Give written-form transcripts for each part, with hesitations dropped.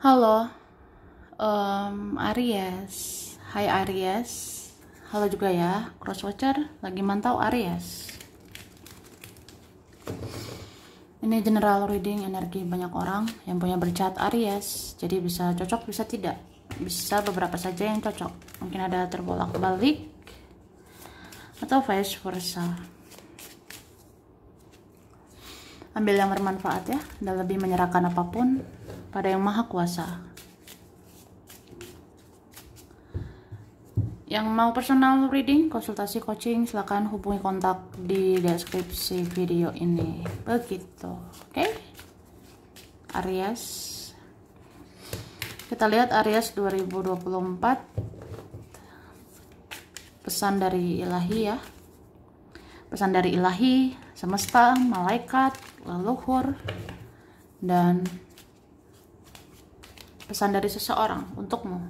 Halo, Aries. Hai Aries. Halo juga ya, Crosswatcher lagi mantau Aries. Ini general reading energi banyak orang yang punya bercat Aries. Jadi bisa cocok, bisa tidak. Bisa beberapa saja yang cocok. Mungkin ada terbolak-balik atau vice versa. Ambil yang bermanfaat ya, dan lebih menyerahkan apapun pada yang maha kuasa. Yang mau personal reading, konsultasi coaching, silakan hubungi kontak di deskripsi video ini. Begitu, oke? Aries. Kita lihat Aries 2024. Pesan dari ilahi ya. Pesan dari ilahi, semesta, malaikat, leluhur, dan pesan dari seseorang untukmu.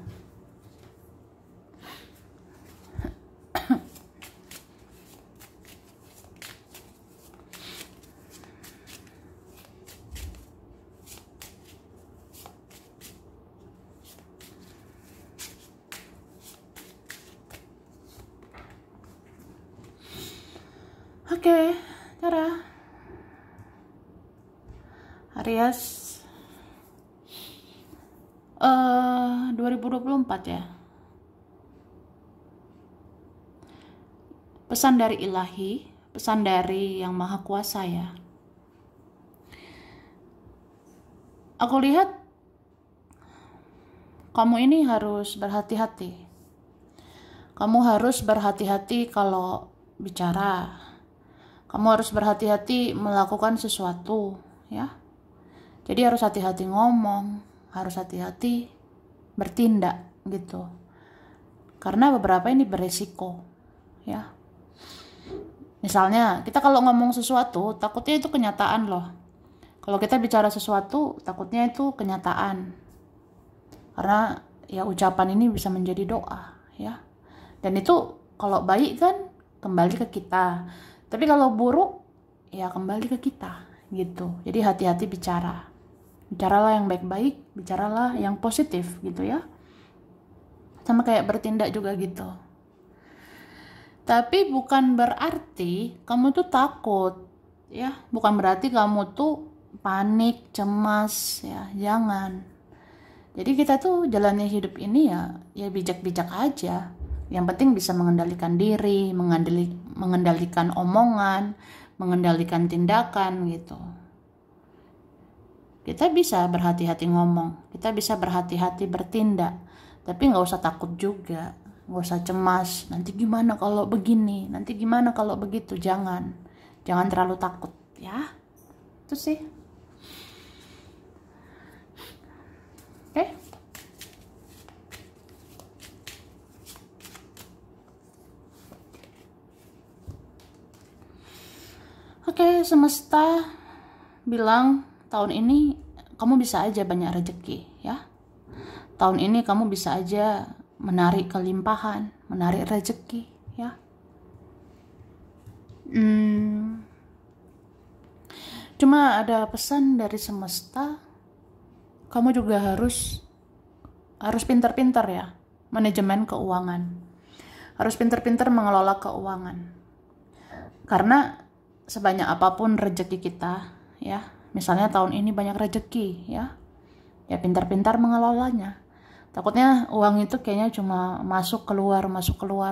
Oke, cara Aries 2024 ya. Pesan dari ilahi, pesan dari yang maha kuasa ya. Aku lihat kamu ini harus berhati-hati. Kamu harus berhati-hati kalau bicara. Kamu harus berhati-hati melakukan sesuatu ya. Jadi harus hati-hati ngomong, harus hati-hati bertindak gitu. Karena beberapa ini beresiko ya. Misalnya kita kalau ngomong sesuatu takutnya itu kenyataan loh. Kalau kita bicara sesuatu takutnya itu kenyataan. Karena ya ucapan ini bisa menjadi doa ya. Dan itu kalau baik kan kembali ke kita. Tapi kalau buruk ya kembali ke kita gitu. Jadi hati-hati bicara. Bicaralah yang baik-baik, bicaralah yang positif gitu ya. Sama kayak bertindak juga gitu. Tapi bukan berarti kamu tuh takut ya. Bukan berarti kamu tuh panik, cemas ya. Jangan. Jadi kita tuh jalani hidup ini ya bijak-bijak aja. Yang penting bisa mengendalikan diri, mengendalikan omongan, mengendalikan tindakan gitu. Kita bisa berhati-hati ngomong, kita bisa berhati-hati bertindak, tapi nggak usah takut juga, nggak usah cemas. Nanti gimana kalau begini, nanti gimana kalau begitu, jangan terlalu takut ya. Itu sih. Oke. Oke, semesta bilang tahun ini kamu bisa aja banyak rezeki ya. Tahun ini kamu bisa aja menarik kelimpahan, menarik rezeki ya. Cuma ada pesan dari semesta, kamu juga harus pintar-pintar ya, manajemen keuangan. Harus pintar-pintar mengelola keuangan. Karena sebanyak apapun rezeki kita ya, misalnya tahun ini banyak rezeki ya pintar-pintar mengelolanya. Takutnya uang itu kayaknya cuma masuk keluar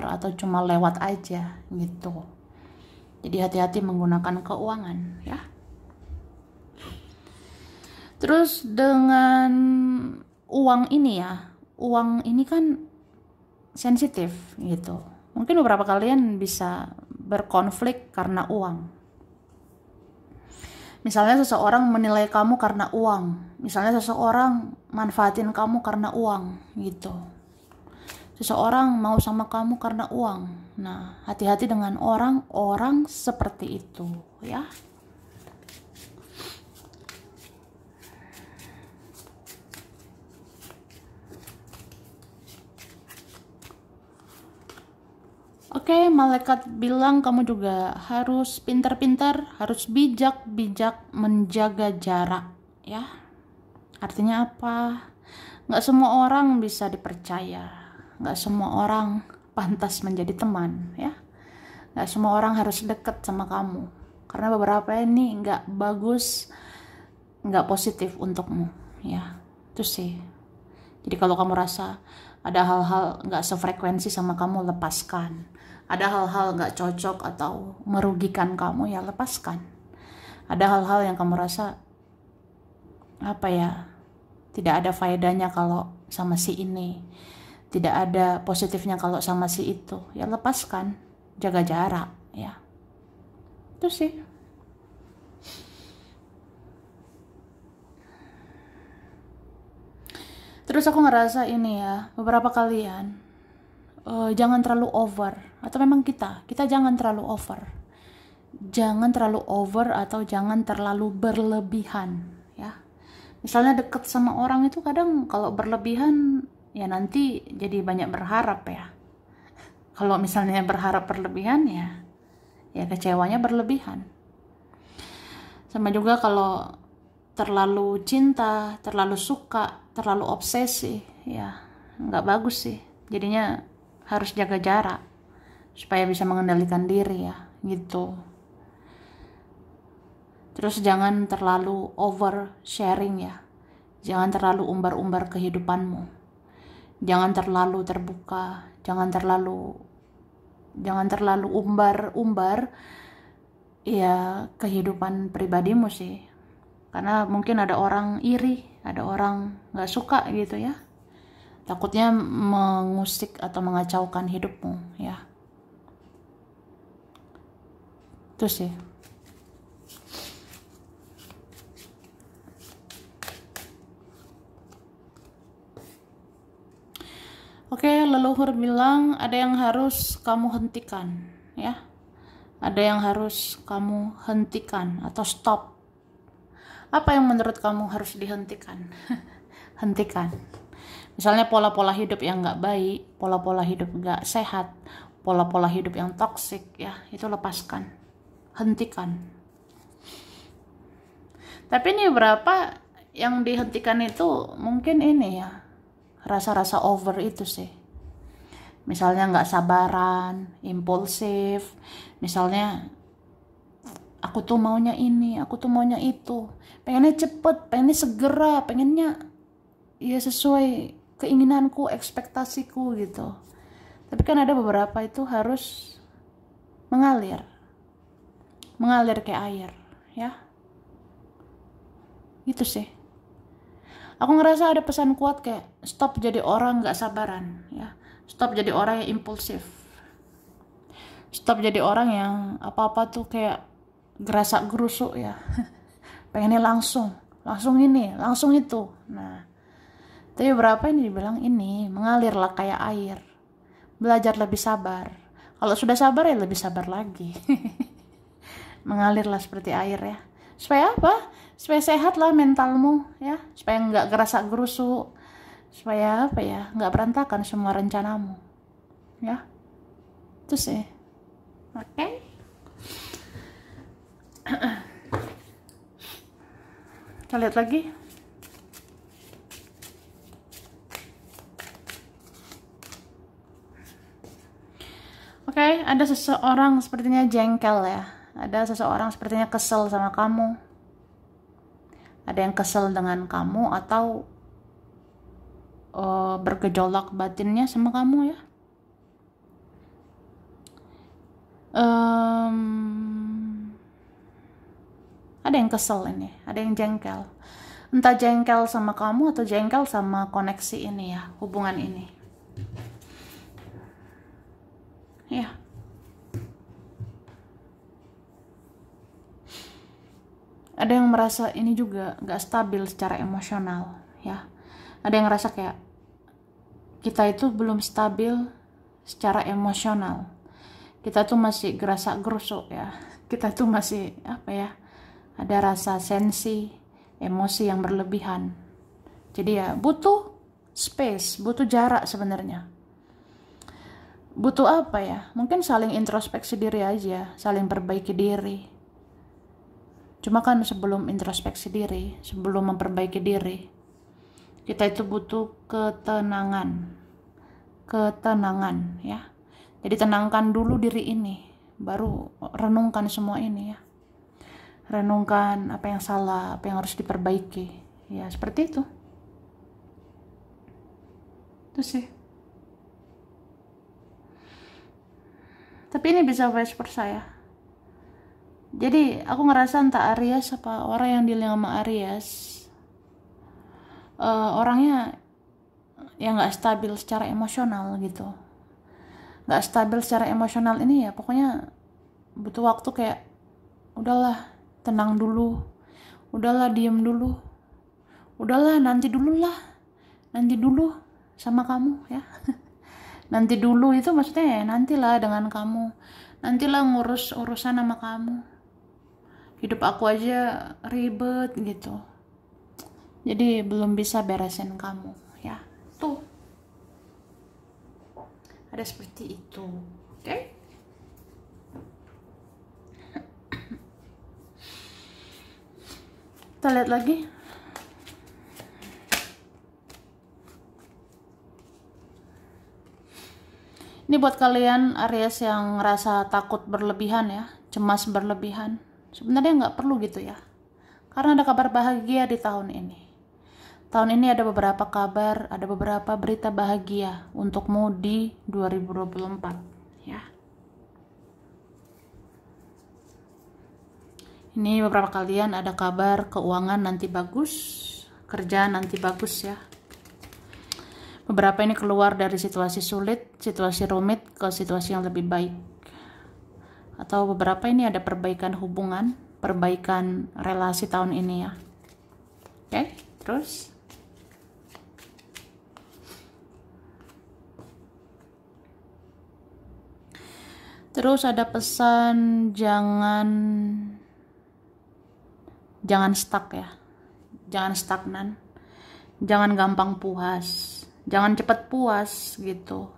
atau cuma lewat aja gitu. Jadi hati-hati menggunakan keuangan ya. Terus dengan uang ini ya, uang ini kan sensitif gitu. Mungkin beberapa kalian bisa berkonflik karena uang. Misalnya seseorang menilai kamu karena uang. Misalnya seseorang manfaatin kamu karena uang gitu. Seseorang mau sama kamu karena uang. Nah, hati-hati dengan orang-orang seperti itu ya. Oke, malaikat bilang kamu juga harus pintar-pintar, harus bijak-bijak menjaga jarak ya. Artinya apa? Nggak semua orang bisa dipercaya, nggak semua orang pantas menjadi teman, ya. Nggak semua orang harus deket sama kamu, karena beberapa ini nggak bagus, nggak positif untukmu, ya. Itu sih. Jadi kalau kamu rasa ada hal-hal nggak sefrekuensi sama kamu, lepaskan. Ada hal-hal nggak cocok atau merugikan kamu, ya lepaskan. Ada hal-hal yang kamu rasa tidak ada faedahnya kalau sama si ini, tidak ada positifnya kalau sama si itu, ya lepaskan, jaga jarak, ya. Itu sih. Terus aku ngerasa ini ya, beberapa kalian jangan terlalu over, atau memang kita jangan terlalu over. Jangan terlalu over atau jangan terlalu berlebihan, ya. Misalnya deket sama orang itu kadang kalau berlebihan ya nanti jadi banyak berharap, ya. Kalau misalnya berharap berlebihan ya kecewanya berlebihan. Sama juga kalau terlalu cinta, terlalu suka, terlalu obsesi, ya nggak bagus sih. Jadinya harus jaga jarak supaya bisa mengendalikan diri, ya gitu. Terus jangan terlalu over sharing, ya. Jangan terlalu umbar-umbar kehidupanmu. Jangan terlalu terbuka, jangan terlalu umbar-umbar ya kehidupan pribadimu sih. Karena mungkin ada orang iri, ada orang nggak suka gitu, ya. Takutnya mengusik atau mengacaukan hidupmu, ya. Itu sih. Oke, leluhur bilang ada yang harus kamu hentikan, ya. Ada yang harus kamu hentikan atau stop. Apa yang menurut kamu harus dihentikan? Hentikan. Misalnya pola-pola hidup yang nggak baik, pola-pola hidup nggak sehat, pola-pola hidup yang toksik, ya, itu lepaskan. Hentikan. Tapi ini berapa yang dihentikan itu mungkin ini ya, rasa-rasa over itu sih. Misalnya nggak sabaran, impulsif. Misalnya aku tuh maunya ini, aku tuh maunya itu. Pengennya cepet, pengennya segera, pengennya ya sesuai keinginanku, ekspektasiku gitu. Tapi kan ada beberapa itu harus mengalir. Mengalir kayak air, ya. Itu sih. Aku ngerasa ada pesan kuat kayak stop jadi orang gak sabaran, ya. Stop jadi orang yang impulsif. Stop jadi orang yang apa-apa tuh kayak gerasak gerusuk, ya. Pengennya langsung ini, langsung itu. Nah, tapi berapa ini dibilang ini mengalirlah kayak air. Belajar lebih sabar. Kalau sudah sabar ya lebih sabar lagi. Mengalirlah seperti air, ya. Supaya apa? Supaya sehat lah mentalmu, ya. Supaya nggak gerasak gerusuk. Supaya apa ya? Nggak berantakan semua rencanamu, ya. Itu sih. Oke. Kita lihat lagi. Oke, ada seseorang sepertinya jengkel, ya. Ada seseorang sepertinya kesel sama kamu. Ada yang kesel dengan kamu atau bergejolak batinnya sama kamu, ya. Ada yang kesel ini, ada yang jengkel. Entah jengkel sama kamu atau jengkel sama koneksi ini, ya, hubungan ini. Ya. Ada yang merasa ini juga gak stabil secara emosional, ya. Ada yang ngerasa kayak kita itu belum stabil secara emosional. Kita tuh masih gerasak gerusuk, ya. Kita tuh masih ada rasa sensi, emosi yang berlebihan. Jadi ya butuh space, butuh jarak sebenarnya. Butuh apa ya? Mungkin saling introspeksi diri aja, saling perbaiki diri. Cuma kan sebelum introspeksi diri, sebelum memperbaiki diri, Kita itu butuh ketenangan. Ketenangan ya. Jadi tenangkan dulu diri ini, baru renungkan semua ini ya. Renungkan apa yang salah, apa yang harus diperbaiki. Ya, seperti itu. Itu sih. Tapi ini bisa vice versa ya. Jadi aku ngerasa entah Aries apa orang yang dealing sama Aries, orangnya yang nggak stabil secara emosional gitu. Nggak stabil secara emosional ini ya, pokoknya butuh waktu kayak udahlah tenang dulu, udahlah diem dulu, udahlah nanti dulu sama kamu ya. Nanti dulu itu maksudnya ya nantilah dengan kamu, nantilah ngurus urusan sama kamu, hidup aku aja ribet gitu, jadi belum bisa beresin kamu ya. Tuh ada seperti itu. Oke? Kita lihat lagi. Ini buat kalian Aries yang ngerasa takut berlebihan ya, cemas berlebihan. Sebenarnya nggak perlu gitu ya. Karena ada kabar bahagia di tahun ini. Tahun ini ada beberapa kabar, ada beberapa berita bahagia untukmu di 2024 ya. Ini beberapa kalian ada kabar keuangan nanti bagus, kerjaan nanti bagus ya. Beberapa ini keluar dari situasi sulit, situasi rumit ke situasi yang lebih baik. Atau beberapa ini ada perbaikan hubungan, perbaikan relasi tahun ini ya. Oke, terus ada pesan jangan stuck ya. Jangan stagnan. Jangan gampang puas. Jangan cepat puas gitu.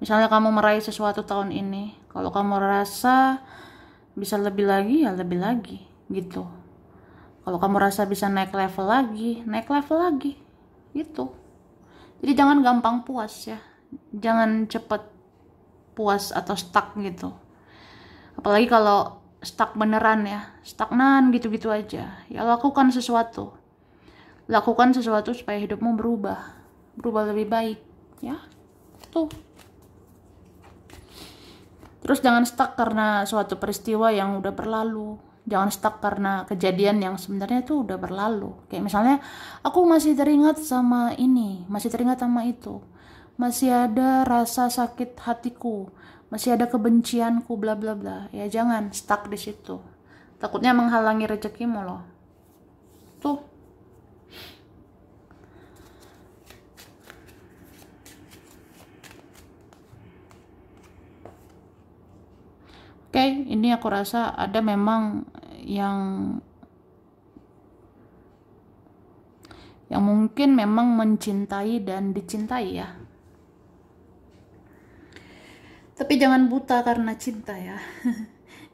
Misalnya kamu meraih sesuatu tahun ini, kalau kamu rasa bisa lebih lagi ya lebih lagi gitu. Kalau kamu rasa bisa naik level lagi gitu. Jadi jangan gampang puas ya. Jangan cepat puas atau stuck gitu. Apalagi kalau stuck beneran ya, stagnan gitu-gitu aja. Ya lakukan sesuatu supaya hidupmu berubah lebih baik ya. Tuh. Terus jangan stuck karena suatu peristiwa yang udah berlalu. Jangan stuck karena kejadian yang sebenarnya itu udah berlalu. Kayak misalnya aku masih teringat sama ini, masih teringat sama itu, masih ada rasa sakit hatiku, masih ada kebencianku, bla bla bla. Ya jangan stuck di situ. Takutnya menghalangi rezekimu loh. Tuh. Oke, ini aku rasa ada memang yang mungkin memang mencintai dan dicintai ya. Tapi jangan buta karena cinta ya.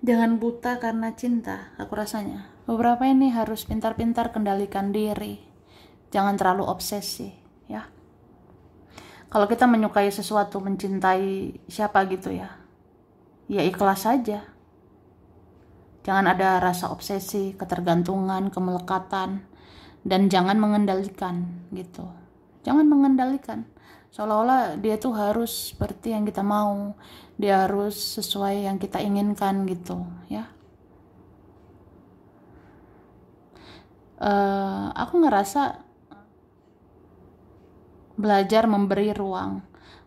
Jangan buta karena cinta, aku rasanya. Beberapa ini harus pintar-pintar kendalikan diri. Jangan terlalu obsesi ya. Kalau kita menyukai sesuatu, mencintai siapa gitu ya, ya ikhlas saja. Jangan ada rasa obsesi, ketergantungan, kemelekatan, dan jangan mengendalikan gitu. Jangan mengendalikan seolah-olah dia tuh harus seperti yang kita mau, dia harus sesuai yang kita inginkan gitu ya. Aku ngerasa belajar memberi ruang,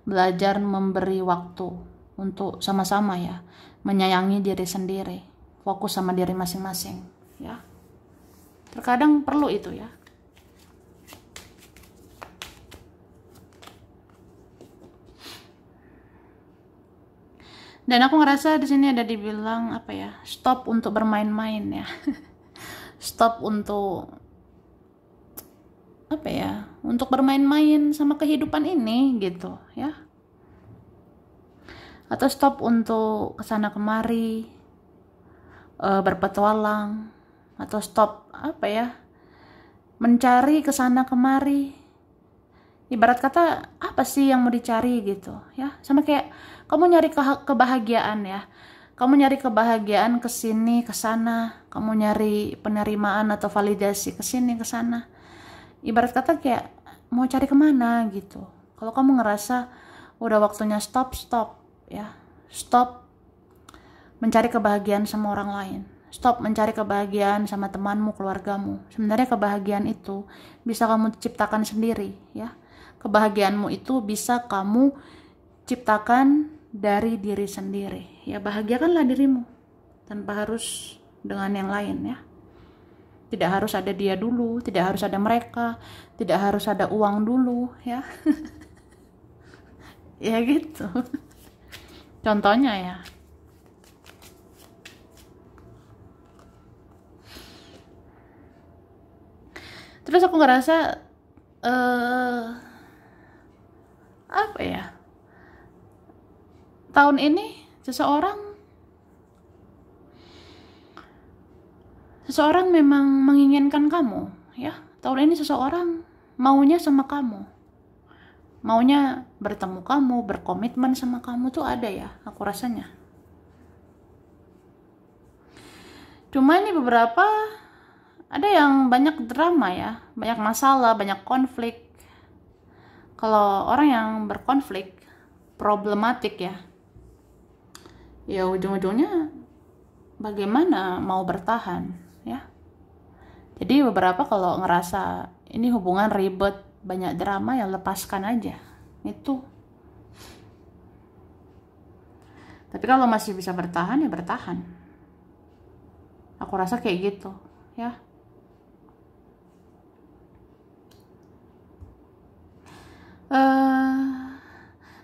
belajar memberi waktu untuk sama-sama ya, menyayangi diri sendiri, fokus sama diri masing-masing ya. Terkadang perlu itu ya. Dan aku ngerasa di sini ada dibilang apa ya, stop untuk bermain-main ya. Stop untuk apa ya, untuk bermain-main sama kehidupan ini gitu ya. Atau stop untuk kesana kemari, berpetualang, atau stop apa ya, mencari kesana kemari Ibarat kata, apa sih yang mau dicari gitu ya? Sama kayak kamu nyari kebahagiaan ya. Kamu nyari kebahagiaan ke sini, ke sana. Kamu nyari penerimaan atau validasi ke sini, ke sana. Ibarat kata kayak mau cari kemana gitu. Kalau kamu ngerasa udah waktunya stop ya. Stop mencari kebahagiaan sama orang lain. Stop mencari kebahagiaan sama temanmu, keluargamu. Sebenarnya kebahagiaan itu bisa kamu ciptakan sendiri ya. Kebahagiaanmu itu bisa kamu ciptakan dari diri sendiri. Ya, bahagiakanlah dirimu tanpa harus dengan yang lain ya. Tidak harus ada dia dulu, tidak harus ada mereka, tidak harus ada uang dulu ya. Ya gitu. Contohnya ya. Terus aku ngerasa apa ya? Tahun ini seseorang memang menginginkan kamu ya. Tahun ini seseorang maunya sama kamu. Maunya bertemu kamu, berkomitmen sama kamu tuh ada ya, aku rasanya. Cuma ini beberapa ada yang banyak drama ya, banyak masalah, banyak konflik. Kalau orang yang berkonflik, problematik ya, ya ujung-ujungnya bagaimana mau bertahan ya. Jadi beberapa kalau ngerasa ini hubungan ribet, banyak drama, ya lepaskan aja itu. Tapi kalau masih bisa bertahan ya bertahan. Aku rasa kayak gitu ya.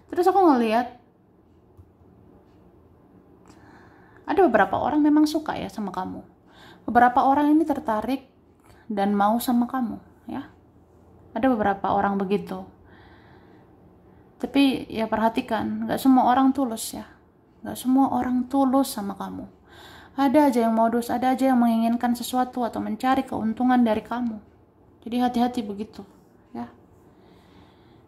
Terus aku ngeliat ada beberapa orang memang suka ya sama kamu. Beberapa orang ini tertarik dan mau sama kamu ya. Ada beberapa orang begitu. Tapi ya perhatikan, gak semua orang tulus ya. Gak semua orang tulus sama kamu. Ada aja yang modus, ada aja yang menginginkan sesuatu atau mencari keuntungan dari kamu. Jadi hati-hati begitu ya.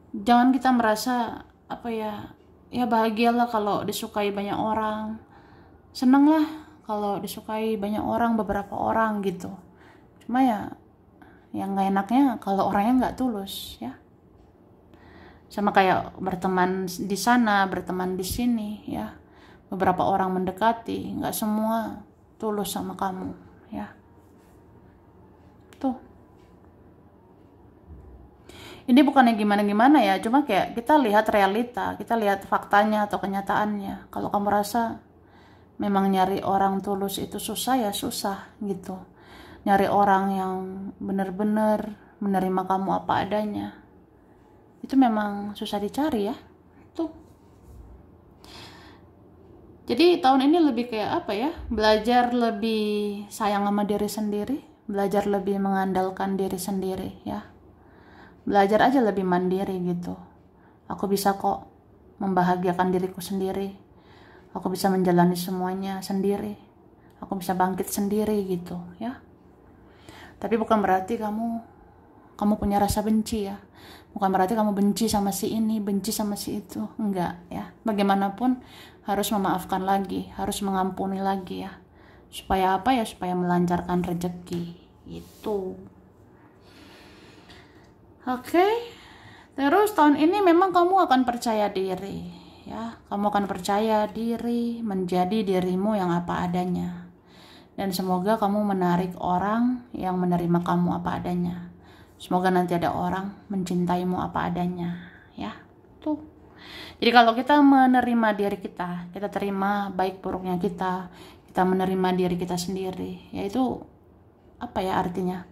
Jangan kita merasa apa ya bahagialah kalau disukai banyak orang. Senanglah kalau disukai banyak orang, beberapa orang gitu. Cuma ya yang gak enaknya kalau orangnya gak tulus ya. Sama kayak berteman di sana, berteman di sini ya. Beberapa orang mendekati, gak semua tulus sama kamu ya. Tuh. Ini bukannya gimana-gimana ya, cuma kayak kita lihat realita, kita lihat faktanya atau kenyataannya. Kalau kamu rasa memang nyari orang tulus itu susah ya susah gitu. Nyari orang yang benar-benar menerima kamu apa adanya, itu memang susah dicari ya. Tuh. Jadi tahun ini lebih kayak apa ya? Belajar lebih sayang sama diri sendiri, belajar lebih mengandalkan diri sendiri ya. Belajar aja lebih mandiri gitu. Aku bisa kok membahagiakan diriku sendiri. Aku bisa menjalani semuanya sendiri. Aku bisa bangkit sendiri gitu ya. Tapi bukan berarti kamu punya rasa benci ya. Bukan berarti kamu benci sama si ini, benci sama si itu. Enggak ya. Bagaimanapun harus memaafkan lagi, harus mengampuni lagi ya. Supaya apa ya? Supaya melancarkan rezeki. Itu. Oke. Terus tahun ini memang kamu akan percaya diri ya. Kamu akan percaya diri, menjadi dirimu yang apa adanya. Dan semoga kamu menarik orang yang menerima kamu apa adanya. Semoga nanti ada orang mencintaimu apa adanya ya. Tuh. Jadi kalau kita menerima diri kita terima baik buruknya kita menerima diri kita sendiri, yaitu apa ya artinya?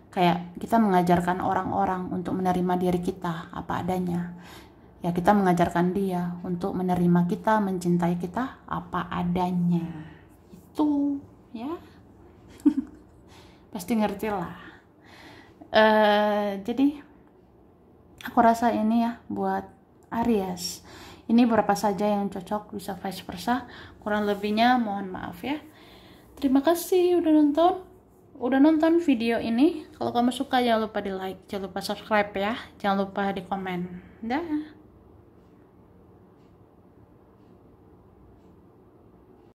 Kayak kita mengajarkan orang-orang untuk menerima diri kita apa adanya. Ya kita mengajarkan dia untuk menerima kita, mencintai kita apa adanya. Itu ya. Pasti ngerti lah. Jadi aku rasa ini ya buat Aries. Ini berapa saja yang cocok, bisa vice versa. Kurang lebihnya mohon maaf ya. Terima kasih udah nonton. udah nonton video ini. Kalau kamu suka jangan lupa di like, jangan lupa subscribe ya, jangan lupa di komen. Dah.